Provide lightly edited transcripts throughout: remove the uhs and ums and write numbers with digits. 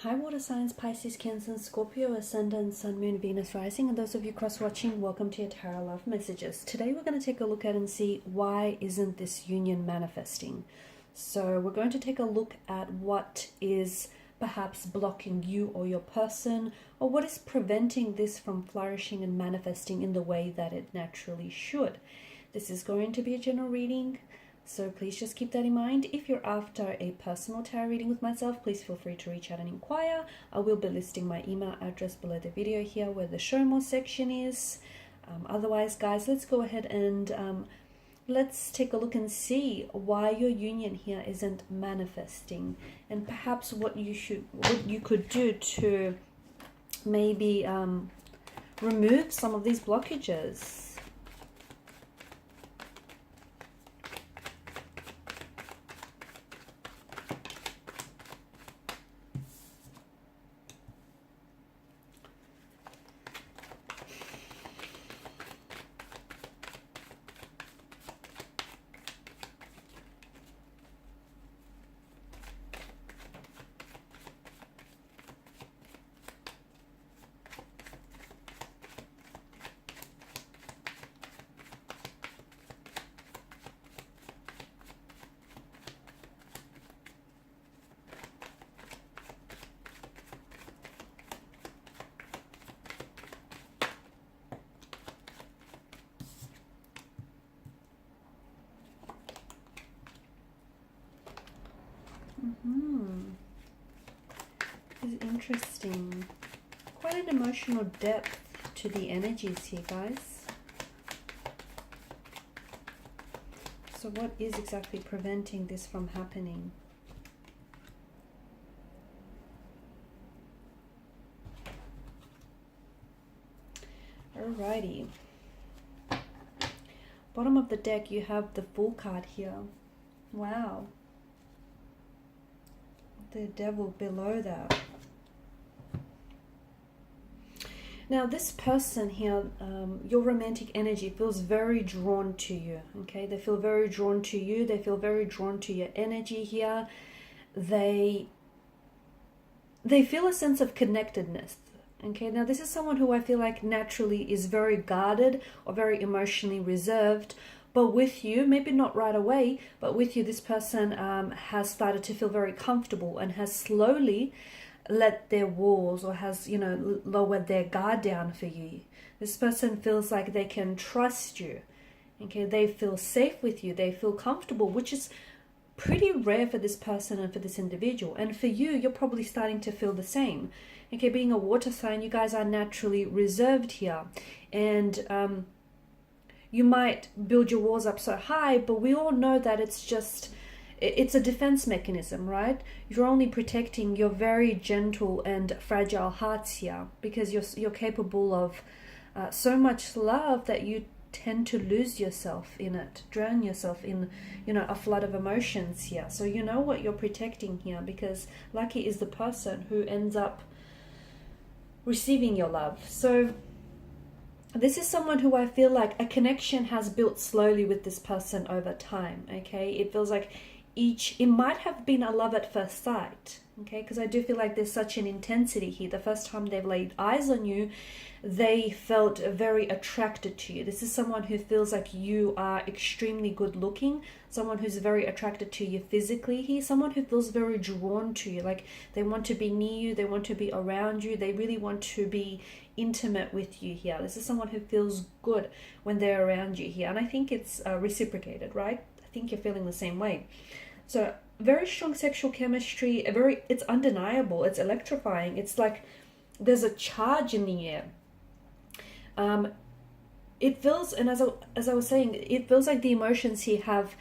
Hi water signs, Pisces, Cancer, Scorpio, Ascendant, Sun, Moon, Venus, Rising, and those of you cross-watching, welcome to your Tarot Love Messages. Today we're going to take a look at and see why isn't this union manifesting. So we're going to take a look at what is perhaps blocking you or your person, or what is preventing this from flourishing and manifesting in the way that it naturally should. This is going to be a general reading, so please just keep that in mind. If you're after a personal tarot reading with myself, please feel free to reach out and inquire. I will be listing my email address below the video here where the show more section is. Otherwise, guys, let's go ahead and let's take a look and see why your union here isn't manifesting, and perhaps what you could do to maybe remove some of these blockages. This is interesting. Quite an emotional depth to the energies here, guys. So what is exactly preventing this from happening? Alrighty. Bottom of the deck, you have the Fool card here. Wow. The Devil below that. Now this person here, your romantic energy feels very drawn to you, okay? They feel very drawn to you. They feel very drawn to your energy here. They feel a sense of connectedness, okay? Now this is someone who I feel like naturally is very guarded or very emotionally reserved. But with you, maybe not right away, but with you, this person has started to feel very comfortable and has slowly let their walls, or has, you know, lowered their guard down for you. This person feels like they can trust you. Okay, they feel safe with you. They feel comfortable, which is pretty rare for this person and for this individual. And for you, you're probably starting to feel the same. Okay, being a water sign, you guys are naturally reserved here. And you might build your walls up so high, but we all know that it's a defense mechanism, right? You're only protecting your very gentle and fragile hearts here, because you're capable of so much love that you tend to lose yourself in it, drown yourself in, you know, a flood of emotions here. So you know what you're protecting here, because lucky is the person who ends up receiving your love. So this is someone who I feel like a connection has built slowly with this person over time, okay? It feels like it might have been a love at first sight, okay? Because I do feel like there's such an intensity here. The first time they've laid eyes on you, they felt very attracted to you. This is someone who feels like you are extremely good looking, someone who's very attracted to you physically here, someone who feels very drawn to you, like they want to be near you, they want to be around you, they really want to be intimate with you here. This is someone who feels good when they're around you here, and I think it's reciprocated, right? I think you're feeling the same way. So very strong sexual chemistry, it's undeniable, it's electrifying. It's like there's a charge in the air. It feels, and as I was saying, it feels like the emotions here have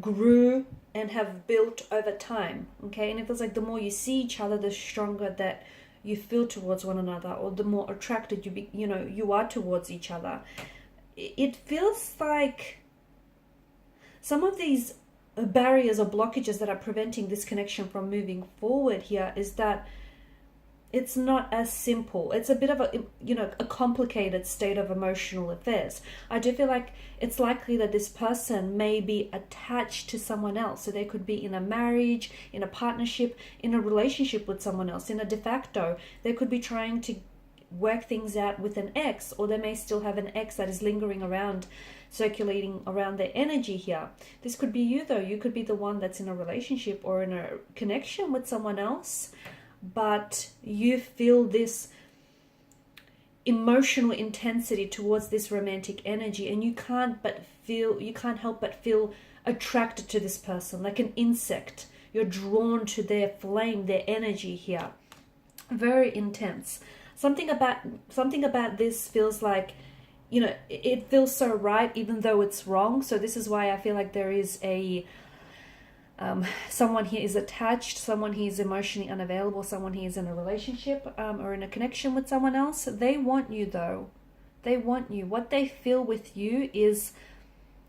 grew and have built over time, okay? And it feels like the more you see each other, the stronger that you feel towards one another, or the more attracted you are towards each other. It feels like some of these barriers or blockages that are preventing this connection from moving forward here is that It's not as simple. It's a bit of a, a complicated state of emotional affairs. I do feel like it's likely that this person may be attached to someone else. So they could be in a marriage, in a partnership, in a relationship with someone else, in a de facto. They could be trying to work things out with an ex, or they may still have an ex that is lingering around, circulating around their energy here. This could be you though. You could be the one that's in a relationship or in a connection with someone else, but you feel this emotional intensity towards this romantic energy, and you can't help but feel attracted to this person like an insect. You're drawn to their flame, their energy here. Very intense. Something about this feels like, it feels so right even though it's wrong. So this is why I feel like there is a someone here is attached, someone here is emotionally unavailable, someone here is in a relationship or in a connection with someone else. They want you though. They want you. What they feel with you is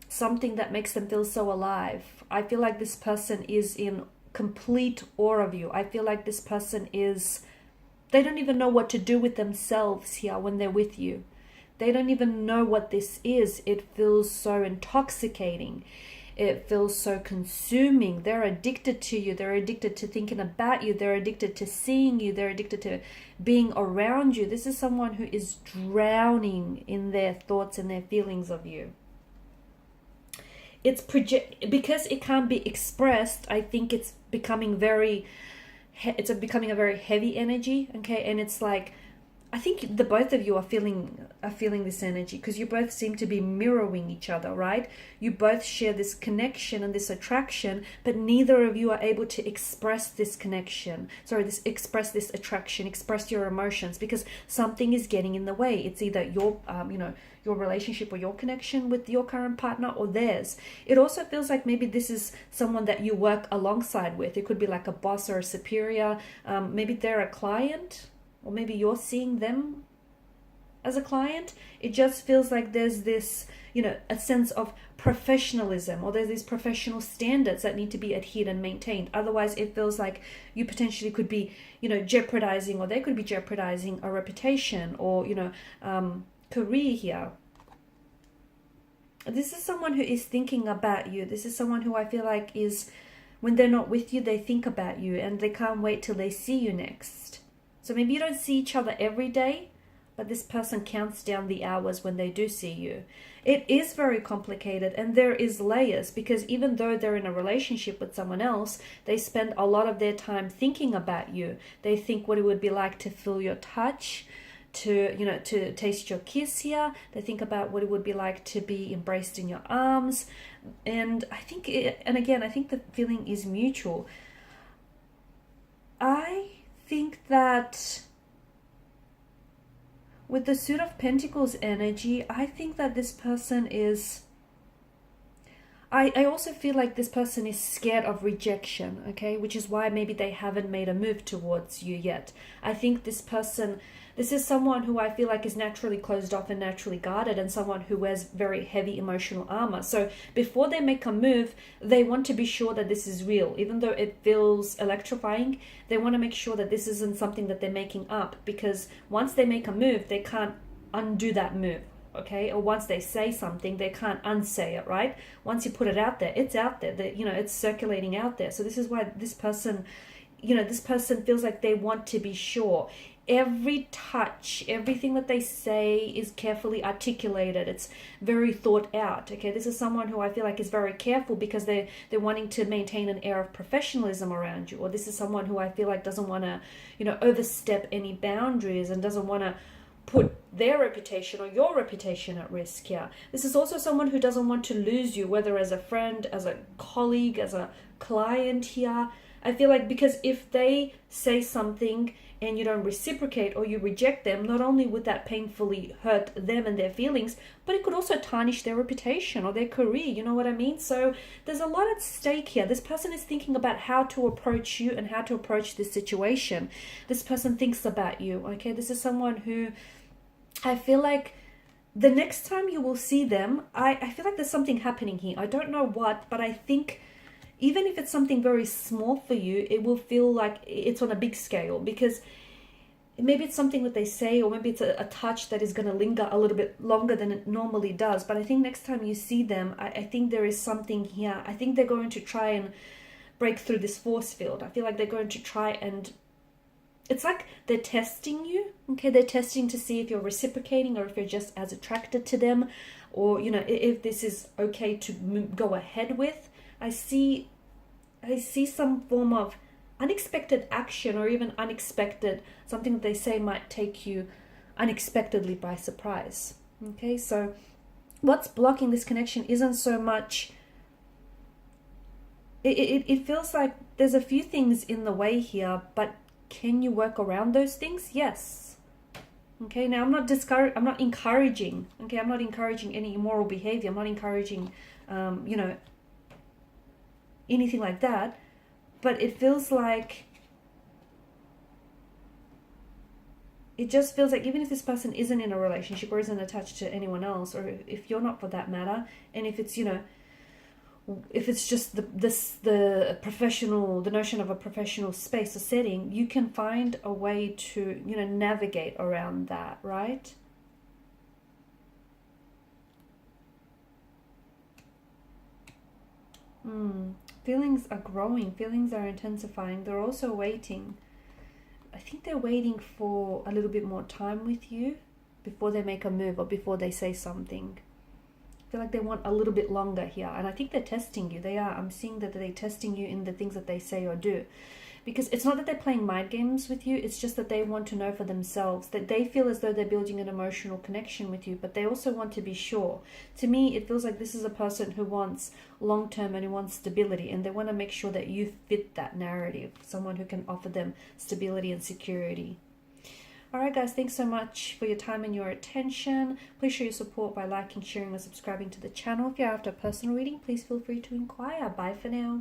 something that makes them feel so alive. I feel like this person is in complete awe of you. I feel like this person they don't even know what to do with themselves here when they're with you. They don't even know what this is. It feels so intoxicating. It feels so consuming. They're addicted to you. They're addicted to thinking about you. They're addicted to seeing you. They're addicted to being around you. This is someone who is drowning in their thoughts and their feelings of you. Because it can't be expressed. I think it's becoming a very heavy energy. Okay, and it's like, I think the both of you are feeling this energy because you both seem to be mirroring each other, right? You both share this connection and this attraction, but neither of you are able to express this connection. Express this attraction, express your emotions, because something is getting in the way. It's either your relationship or your connection with your current partner or theirs. It also feels like maybe this is someone that you work alongside with. It could be like a boss or a superior. Maybe they're a client, or maybe you're seeing them as a client. It just feels like there's this, a sense of professionalism, or there's these professional standards that need to be adhered and maintained. Otherwise, it feels like you potentially could be, jeopardizing, or they could be jeopardizing a reputation or, career here. This is someone who is thinking about you. This is someone who I feel like is, when they're not with you, they think about you and they can't wait till they see you next. So maybe you don't see each other every day, but this person counts down the hours when they do see you. It is very complicated, and there is layers, because even though they're in a relationship with someone else, they spend a lot of their time thinking about you. They think what it would be like to feel your touch, to taste your kiss here. They think about what it would be like to be embraced in your arms. And I think the feeling is mutual. I think that with the Suit of Pentacles energy, I think that this person is, I also feel like this person is scared of rejection, okay, which is why maybe they haven't made a move towards you yet. I think this is someone who I feel like is naturally closed off and naturally guarded, and someone who wears very heavy emotional armor. So before they make a move, they want to be sure that this is real. Even though it feels electrifying, they want to make sure that this isn't something that they're making up, because once they make a move, they can't undo that move. Okay, or once they say something, they can't unsay it, right? Once you put it out there, it's out there. It's circulating out there. So this is why this person feels like they want to be sure. Every touch, everything that they say is carefully articulated. It's very thought out. Okay, this is someone who I feel like is very careful because they're wanting to maintain an air of professionalism around you. Or this is someone who I feel like doesn't want to, overstep any boundaries and doesn't want to put their reputation or your reputation at risk here. This is also someone who doesn't want to lose you, whether as a friend, as a colleague, as a client here. I feel like because if they say something and you don't reciprocate or you reject them, not only would that painfully hurt them and their feelings, but it could also tarnish their reputation or their career, you know what I mean? So there's a lot at stake here. This person is thinking about how to approach you and how to approach this situation. This person thinks about you, okay? This is someone who I feel like the next time you will see them, I feel like there's something happening here. I don't know what, but I think even if it's something very small for you, it will feel like it's on a big scale, because maybe it's something that they say, or maybe it's a touch that is going to linger a little bit longer than it normally does. But I think next time you see them, I think there is something here. I think they're going to try and break through this force field. I feel like they're going to try and, it's like they're testing you, okay? They're testing to see if you're reciprocating, or if you're just as attracted to them, or, you know, if this is okay to go ahead with. I see some form of unexpected action, or even unexpected, something that they say might take you unexpectedly by surprise. Okay, so what's blocking this connection isn't so much, it feels like there's a few things in the way here, but can you work around those things? Yes. Okay, now I'm not encouraging, okay, I'm not encouraging any immoral behavior. I'm not encouraging, you know, anything like that. But it feels like, it just feels like even if this person isn't in a relationship or isn't attached to anyone else, or if you're not for that matter, and if it's, you know, if it's just the professional, the notion of a professional space or setting, you can find a way to, you know, navigate around that, right? Feelings are growing, feelings are intensifying. They're also waiting. I think they're waiting for a little bit more time with you before they make a move, or before they say something. I feel like they want a little bit longer here, and I think they're testing you. They are. I'm seeing that they're testing you in the things that they say or do, because it's not that they're playing mind games with you. It's just that they want to know for themselves, that they feel as though they're building an emotional connection with you, but they also want to be sure. To me, it feels like this is a person who wants long-term and who wants stability, and they want to make sure that you fit that narrative, someone who can offer them stability and security. Alright guys, thanks so much for your time and your attention. Please show your support by liking, sharing, or subscribing to the channel. If you're after a personal reading, please feel free to inquire. Bye for now.